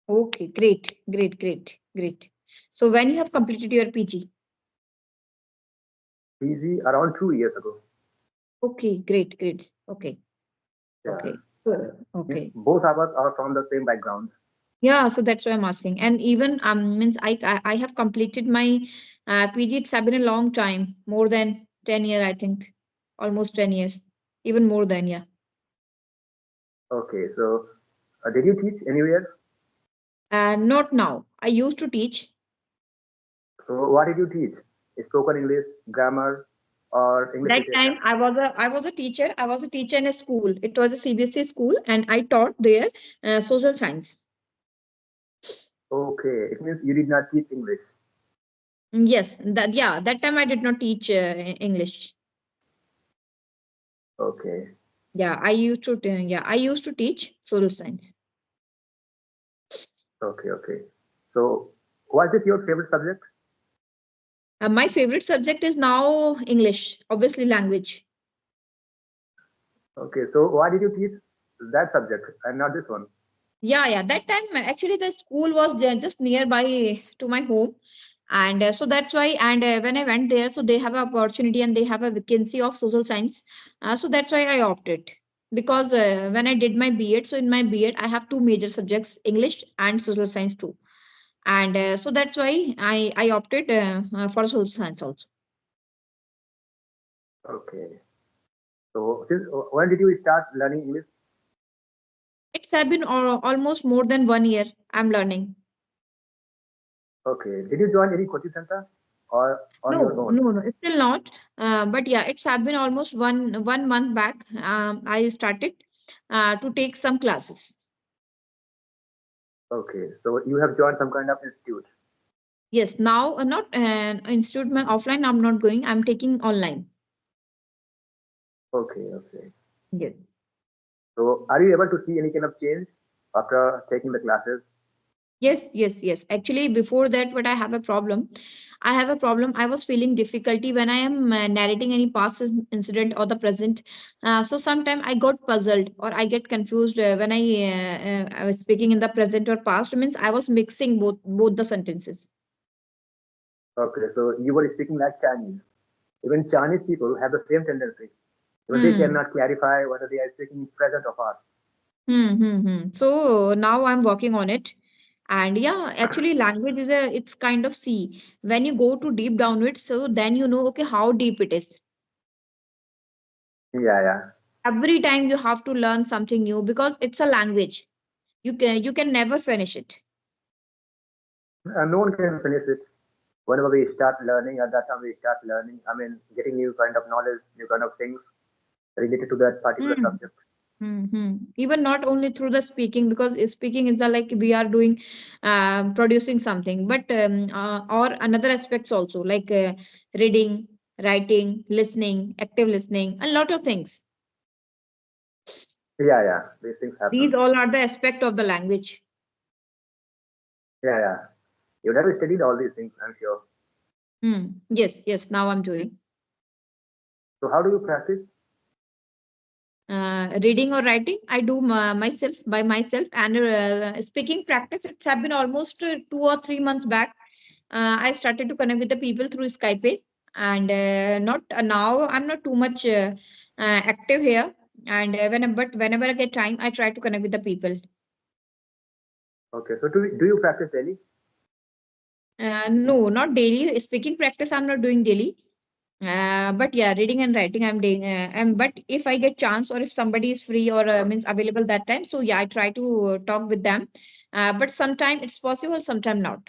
Okay, great. So when you have completed your PG? PG around 2 years ago. Okay, great. Yeah. Okay. So, Means okay. both of us are from the same background. Yeah, so that's why I'm asking. And even means I have completed my PG. It's have been a long time, more than 10 years, I think, almost 10 years, even more than, yeah. Okay, so did you teach anywhere? Not now. I used to teach. So what did you teach? Spoken English, grammar, or English That literature? time I was a teacher. I was a teacher in a school. It was a CBSE school, and I taught there social science. Okay, it means you did not teach English. Yes, that time I did not teach English. Okay, I used to teach social science. okay. So what is your favorite subject? My favorite subject is now English, obviously language. Okay, so why did you teach that subject and not this one? Yeah. That time actually the school was just nearby to my home, and so that's why. And when I went there, so they have an opportunity and they have a vacancy of social science. So that's why I opted. Because when I did my B.Ed, so in my B.Ed I have two major subjects, English and social science too. And so that's why I opted for social science also. Okay, so since when did you start learning English? It's have been almost more than 1 year. I'm learning. Okay, did you join any coaching center or on your own? No, it's still not. But yeah, it's have been almost one month back. I started to take some classes. Okay, so you have joined some kind of institute. Yes, now not institute offline. I'm not going. I'm taking online. Okay. Yes. So are you able to see any kind of change after taking the classes? Yes. Actually, before that, but I have a problem. I have a problem. I was feeling difficulty when I am narrating any past incident or the present. So sometimes I got puzzled or I get confused I was speaking in the present or past. Means I was mixing both the sentences. Okay, so you were speaking like Chinese. Even Chinese people have the same tendency. Even they Hmm. cannot clarify whether they are speaking present or past. So now I'm working on it. And yeah, actually language is it's kind of see when you go to deep down it, so then you know okay how deep it is. Yeah. Every time you have to learn something new because it's a language. You can never finish it. And no one can finish it. Whenever we start learning, at that time we start learning. I mean, getting new kind of knowledge, new kind of things related to that particular Hmm. subject. Even not only through the speaking, because speaking is the like we are doing, producing something, but or another aspects also like reading, writing, listening, active listening, a lot of things. Yeah. These things These happen. all are the aspect of the language. Yeah. You never studied all these things, I'm sure. Yes. Now I'm doing. So how do you practice? Reading or writing, I do myself by myself, and speaking practice. It's have been almost 2 or 3 months back. I started to connect with the people through Skype, and not now. I'm not too much active here, and whenever I get time, I try to connect with the people. Okay, so do you practice daily? No, not daily. Speaking practice, I'm not doing daily. But yeah, reading and writing I'm doing. But if I get chance or if somebody is free or means available that time, so yeah, I try to talk with them. But sometime it's possible, sometime not.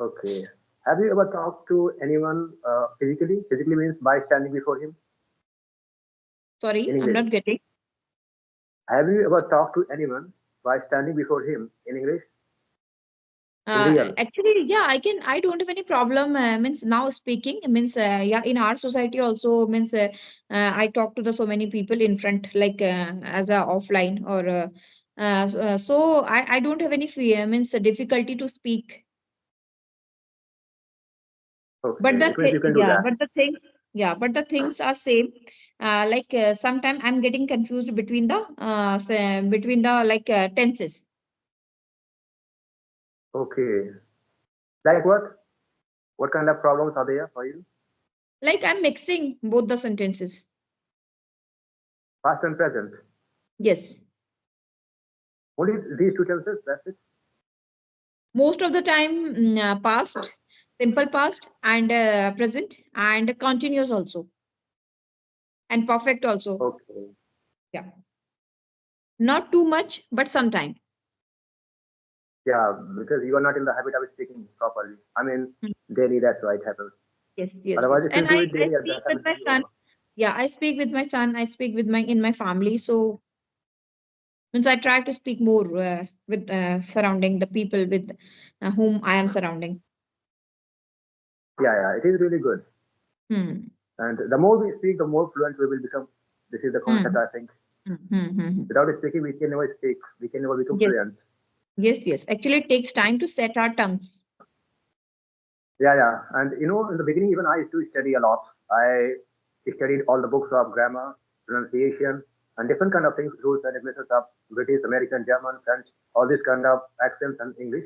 Okay. Have you ever talked to anyone physically? Physically means by standing before him in Sorry, I'm English. not getting. Have you ever talked to anyone by standing before him in English in real? Actually, yeah, I can. I don't have any problem. Means now speaking means yeah, in our society also means I talk to the so many people in front like as a offline or so I don't have any fear means difficulty to speak. But Okay, it means you can do that. but the things are same. Like sometimes I'm getting confused between the like tenses. Okay. Like what? What kind of problems are there for you? Like I'm mixing both the sentences. Past and present. Yes. Only these two tenses, that's it? Most of the time, past, simple past, and present, and continuous also, and perfect also. Okay. Yeah. Not too much, but sometime. Yeah, because you are not in the habit of speaking properly. I mean, Mm. daily, that's why it happens. Yes, yes, yes. Otherwise, if And you do it I daily, speak that with habit my will be son. over. Yeah, I speak with my son. I speak with my in my family. So means I try to speak more with surrounding the people with whom I am surrounding. Yeah, yeah, it is really good. Hmm. And the more we speak, the more fluent we will become. This is the concept, Hmm. I think. Hmm. Hmm. Hmm. Hmm. Without speaking, we can never speak. We can never become Yes, fluent. yes, yes. Actually, it takes time to set our tongues. Yeah, yeah. And in the beginning, even I used to study a lot. I studied all the books of grammar, pronunciation, and different kind of things, rules and regulations of British, American, German, French, all these kind of accents and English.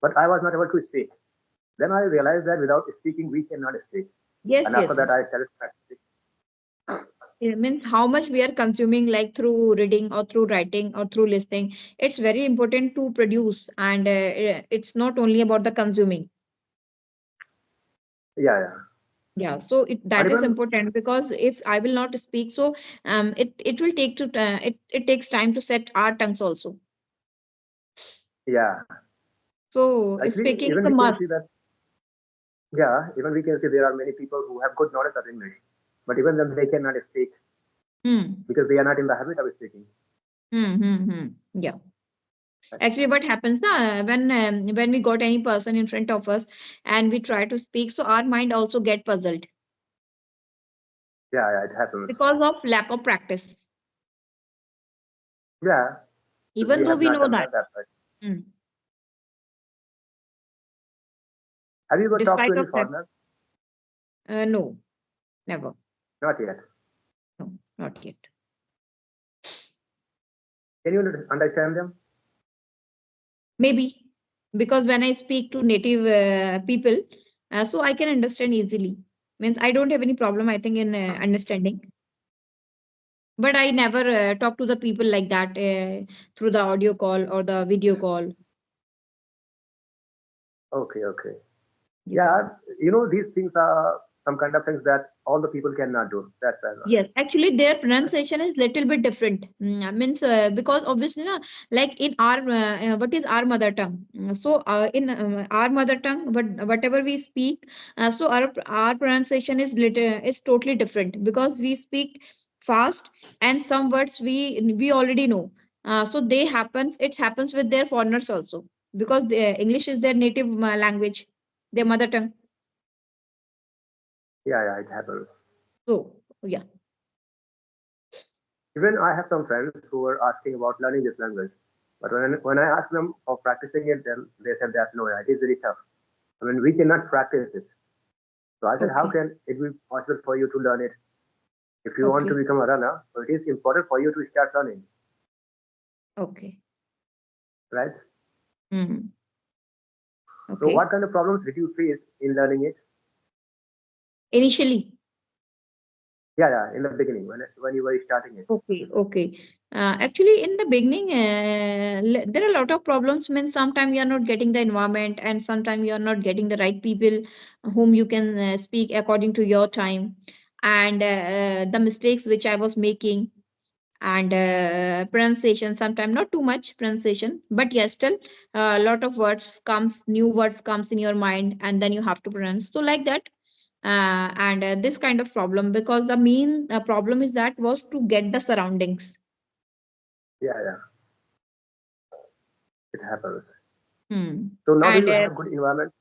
But I was not able to speak. Then I realized that without speaking, we cannot speak. Yes, And after yes, that, yes. I started practicing. It means how much we are consuming, like through reading or through writing or through listening. It's very important to produce, and it's not only about the consuming. Yeah, yeah. Yeah, so And that is even, important because if I will not speak, so it will take to it takes time to set our tongues also. yeah. So Actually, speaking is even a we can must. see that, yeah, even we can see there are many people who have good knowledge of English, but even then they cannot speak Hmm. because they are not in the habit of speaking. Hmm. Hmm. Hmm. Yeah. Actually, what happens now when we got any person in front of us and we try to speak, so our mind also get puzzled Yeah, yeah, it happens. because of lack of practice. Yeah, because we Even though have we not know done that. that that much. Hmm. Have you ever talked to Despite any of that, foreigner? no, never. Not yet. No, not yet. Can you understand them? Maybe because when I speak to native people, so I can understand easily. Means I don't have any problem, I think, in understanding. But I never talk to the people like that through the audio call or the video call. Okay, okay. Yes. Yeah, these things are some kind of things that all the people cannot do. That's why. Yes, actually, their pronunciation is little bit different. Means because obviously, na, like in our what is our mother tongue? So in our mother tongue, but whatever we speak, so our pronunciation is totally different because we speak fast and some words we already know. So it happens with their foreigners also because English is their native language, their mother tongue. Yeah, yeah, it happens. So yeah. Even I have some friends who were asking about learning this language, but when I asked them of practicing it, then they said that no, yeah, it is very tough. I mean, we cannot practice it. So I said, how Okay. can it be possible for you to learn it? If you want to Okay. become a runner, so it is important for you to start running, Okay. right? Hmm. So Okay. what kind of problems did you face in learning it? Initially, Yeah, yeah, in the beginning when you were starting it. okay, okay. Actually, in the beginning, there are a lot of problems. Means sometimes you are not getting the environment, and sometimes you are not getting the right people whom you can speak according to your time, and the mistakes which I was making, and pronunciation. Sometimes not too much pronunciation, but yes, still a lot of new words comes in your mind, and then you have to pronounce. So like that. And this kind of problem because the main problem is that was to get the surroundings. Yeah, yeah, it happens. Hmm. So now do And you have good environment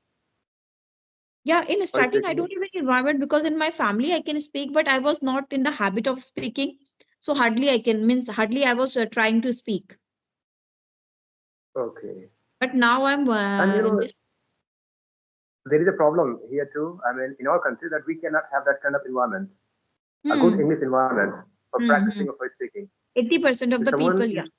yeah, in for starting I speaking it? don't have any environment because in my family I can speak but I was not in the habit of speaking, so hardly I was trying to speak, Okay. but now I'm And this. there is a problem here too. I mean, in our country, that we cannot have that kind of environment, a good Hmm. English environment for Hmm. practicing or for speaking. 80% of If the someone people, yeah. is,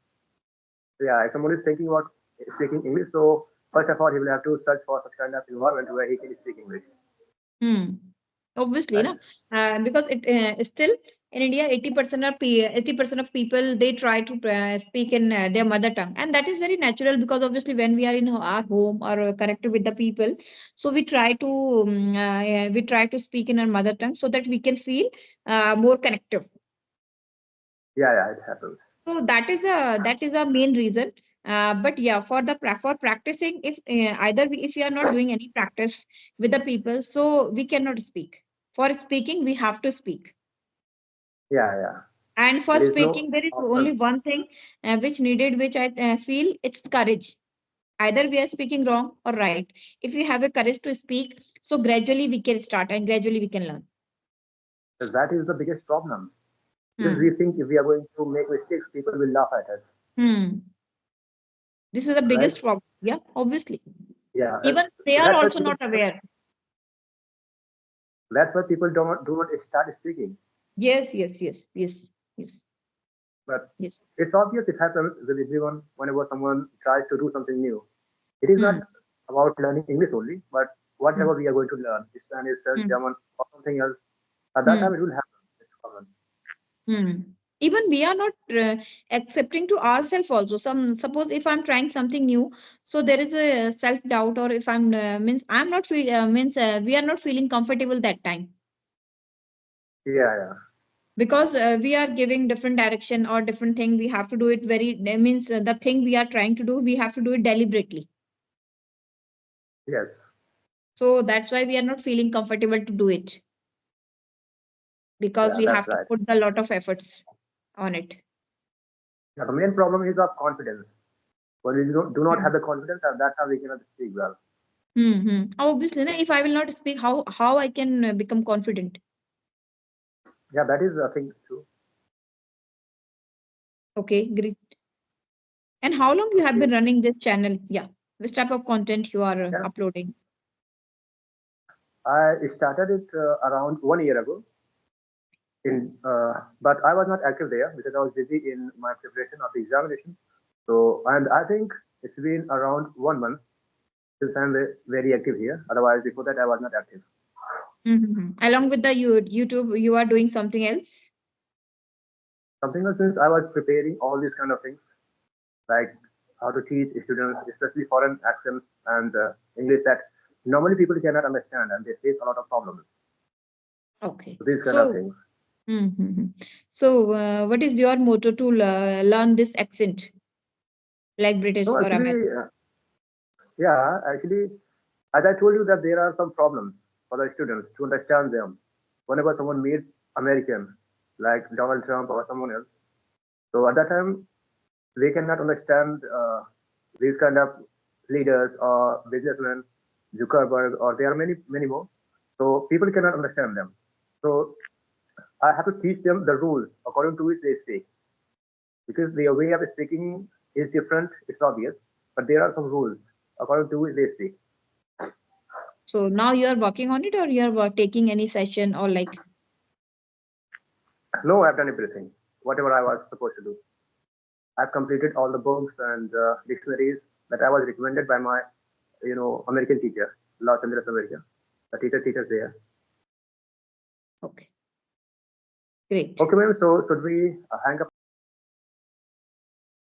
yeah, if someone is thinking about speaking English, so first of all, he will have to search for such kind of environment where he can speak English, Hmm. Obviously, right? no, because it still in India, 80% of people they try to speak in their mother tongue, and that is very natural because obviously when we are in our home or connected with the people, so we try to speak in our mother tongue so that we can feel more connected. Yeah, yeah, it happens. So that is a main reason. But yeah, for practicing, if if we are not doing any practice with the people, so we cannot speak. For speaking, we have to speak. Yeah, yeah. And for There is no speaking, there is option. only one thing which needed, which I feel it's courage. Either we are speaking wrong or right. If we have a courage to speak, so gradually we can start and gradually we can learn. That is the biggest problem. Because we Hmm. think if we are going to make mistakes, people will laugh at us, Hmm. This is the right? biggest problem. Yeah, obviously. Yeah, Even they are that's why also people not aware. do not start speaking. Yes, yes, yes, yes, yes, But yes. it's obvious it happens with everyone whenever someone tries to do something new. It is not Hmm. about learning English only, but Hmm. whatever we are going to learn, Spanish, Hmm. German, or something else, at that time Hmm. it will happen. It's common. Hmm. Even we are not accepting to ourselves also. Some suppose if I'm trying something new, so there is a self doubt, or if I'm not feel means we are not feeling comfortable that time Yeah, yeah, because we are giving different direction or different thing. We have to do it very means the thing we are trying to do, we have to do it deliberately. yes, So that's why we are not feeling comfortable to do it because yeah, we that's have to right. put a lot of efforts on it. Yeah, the main problem is of confidence. When we do not have the confidence, at that time we cannot speak well. Mm-hmm. Obviously, na, if I will not speak, how I can become confident? Yeah, that is I think true. Okay, great. And how long you have Okay. been running this channel? Yeah, which type of content you are Yeah, uploading? I started it around 1 year ago. But I was not active there because I was busy in my preparation of the examination. So, and I think it's been around 1 month since I'm very active here. Otherwise, before that, I was not active. Mm-hmm. Along with the YouTube, you are doing something else? Something else since I was preparing all these kind of things, like how to teach students, especially foreign accents and English that normally people cannot understand and they face a lot of problems. Okay. So these kind of So, things. mm-hmm. So, what is your motto to learn this accent, like British No, or American? actually, yeah, actually, as I told you that there are some problems for the students to understand them. Whenever someone meets American, like Donald Trump or someone else, so at that time they cannot understand these kind of leaders or businessmen, Zuckerberg, or there are many many more. So people cannot understand them. So I have to teach them the rules according to which they speak because their way of speaking is different. It's obvious, but there are some rules according to which they speak. So now you are working on it, or you are taking any session, or like? No, I've done everything, whatever I was supposed to do. I've completed all the books and dictionaries that I was recommended by my, American teacher, Los Angeles, America. The teacher teaches there. Okay, great. Okay, ma'am. So should we hang up